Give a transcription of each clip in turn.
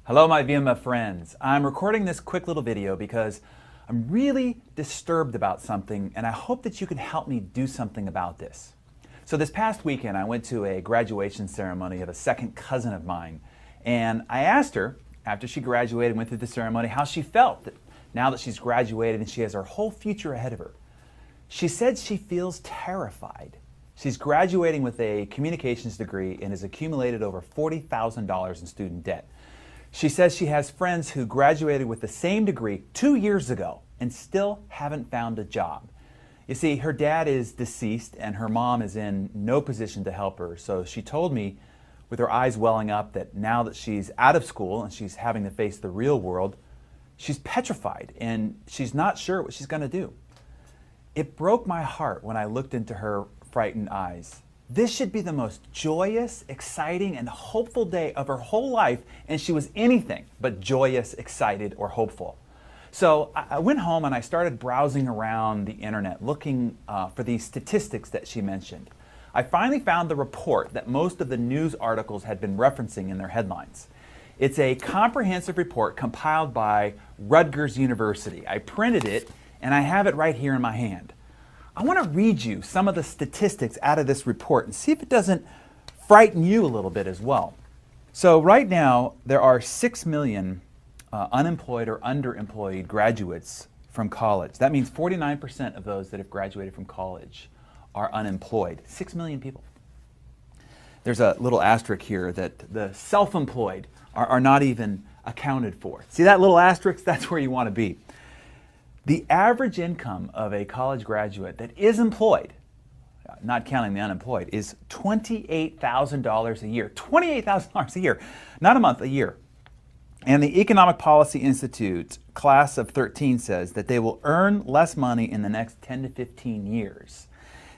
Hello my VMA friends. I'm recording this quick little video because I'm really disturbed about something and I hope that you can help me do something about this. So this past weekend I went to a graduation ceremony of a second cousin of mine, and I asked her after she graduated and went through the ceremony how she felt now that she's graduated and she has her whole future ahead of her. She said she feels terrified. She's graduating with a communications degree and has accumulated over $40,000 in student debt. She says she has friends who graduated with the same degree 2 years ago and still haven't found a job. You see, her dad is deceased and her mom is in no position to help her, so she told me with her eyes welling up that now that she's out of school and she's having to face the real world, she's petrified and she's not sure what she's going to do. It broke my heart when I looked into her frightened eyes. This should be the most joyous, exciting, and hopeful day of her whole life, and she was anything but joyous, excited, or hopeful. So I went home and I started browsing around the internet looking for these statistics that she mentioned. I finally found the report that most of the news articles had been referencing in their headlines. It's a comprehensive report compiled by Rutgers University. I printed it and I have it right here in my hand. I want to read you some of the statistics out of this report and see if it doesn't frighten you a little bit as well. So right now there are 6 million unemployed or underemployed graduates from college. That means 49% of those that have graduated from college are unemployed. 6 million people. There's a little asterisk here that the self-employed are not even accounted for. See that little asterisk? That's where you want to be. The average income of a college graduate that is employed, not counting the unemployed, is $28,000 a year. $28,000 a year, not a month, a year. And the Economic Policy Institute class of 13 says that they will earn less money in the next 10 to 15 years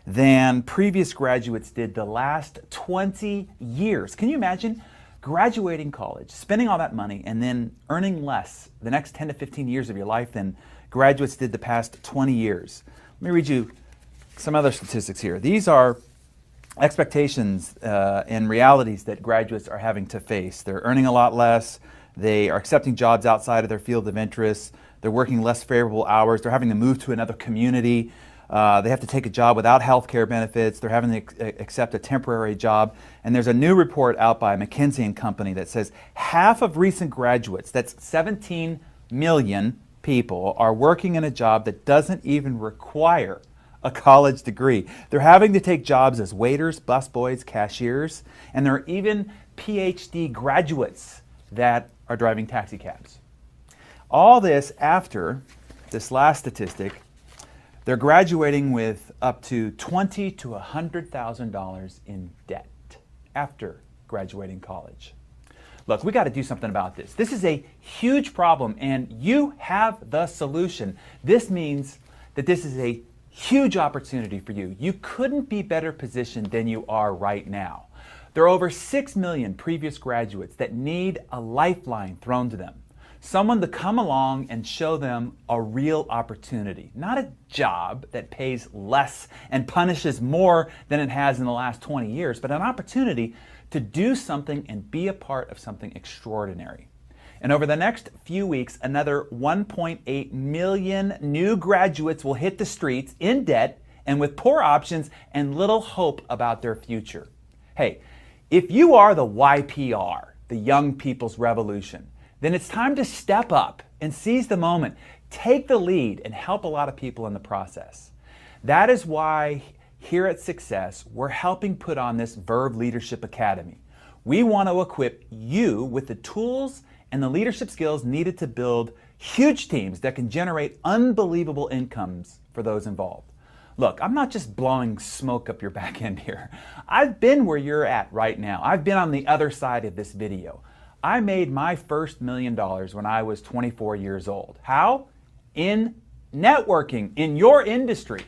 than previous graduates did the last 20 years. Can you imagine graduating college, spending all that money, and then earning less the next 10 to 15 years of your life than graduates did the past 20 years. Let me read you some other statistics here. These are expectations and realities that graduates are having to face. They're earning a lot less. They are accepting jobs outside of their field of interest. They're working less favorable hours. They're having to move to another community. They have to take a job without health care benefits. They're having to accept a temporary job. And there's a new report out by McKinsey & Company that says half of recent graduates, that's 17 million people, are working in a job that doesn't even require a college degree. They're having to take jobs as waiters, busboys, cashiers, and there are even PhD graduates that are driving taxi cabs. All this after, this last statistic, they're graduating with up to $20,000 to $100,000 in debt after graduating college. Look, we got to do something about this. This is a huge problem and you have the solution. This means that this is a huge opportunity for you. You couldn't be better positioned than you are right now. There are over 6 million previous graduates that need a lifeline thrown to them. Someone to come along and show them a real opportunity. Not a job that pays less and punishes more than it has in the last 20 years, but an opportunity to do something and be a part of something extraordinary. And over the next few weeks, another 1.8 million new graduates will hit the streets in debt and with poor options and little hope about their future. Hey, if you are the YPR, the Young People's Revolution, then it's time to step up and seize the moment. Take the lead and help a lot of people in the process. That is why here at Success, we're helping put on this Verve Leadership Academy. We want to equip you with the tools and the leadership skills needed to build huge teams that can generate unbelievable incomes for those involved. Look, I'm not just blowing smoke up your back end here. I've been where you're at right now. I've been on the other side of this video. I made my first $1 million when I was 24 years old. How? In networking, in your industry.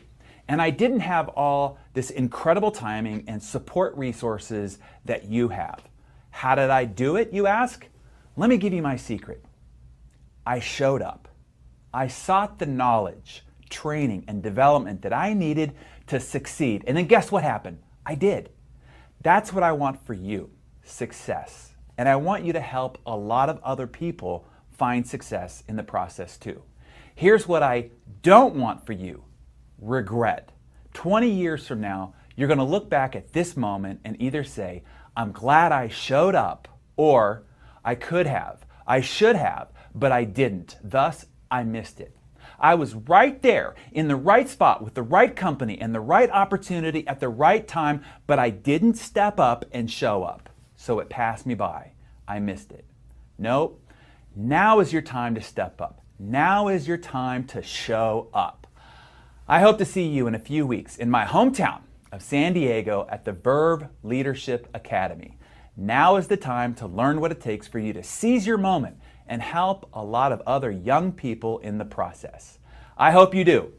And I didn't have all this incredible timing and support resources that you have. How did I do it, you ask? Let me give you my secret. I showed up. I sought the knowledge, training, and development that I needed to succeed. And then guess what happened? I did. That's what I want for you, success. and I want you to help a lot of other people find success in the process too. Here's what I don't want for you: regret. 20 years from now, you're going to look back at this moment and either say, I'm glad I showed up, or I could have, I should have, but I didn't. Thus, I missed it. I was right there in the right spot with the right company and the right opportunity at the right time, but I didn't step up and show up. So it passed me by. I missed it. Nope. Now is your time to step up. Now is your time to show up. I hope to see you in a few weeks in my hometown of San Diego at the Verve Leadership Academy. Now is the time to learn what it takes for you to seize your moment and help a lot of other young people in the process. I hope you do.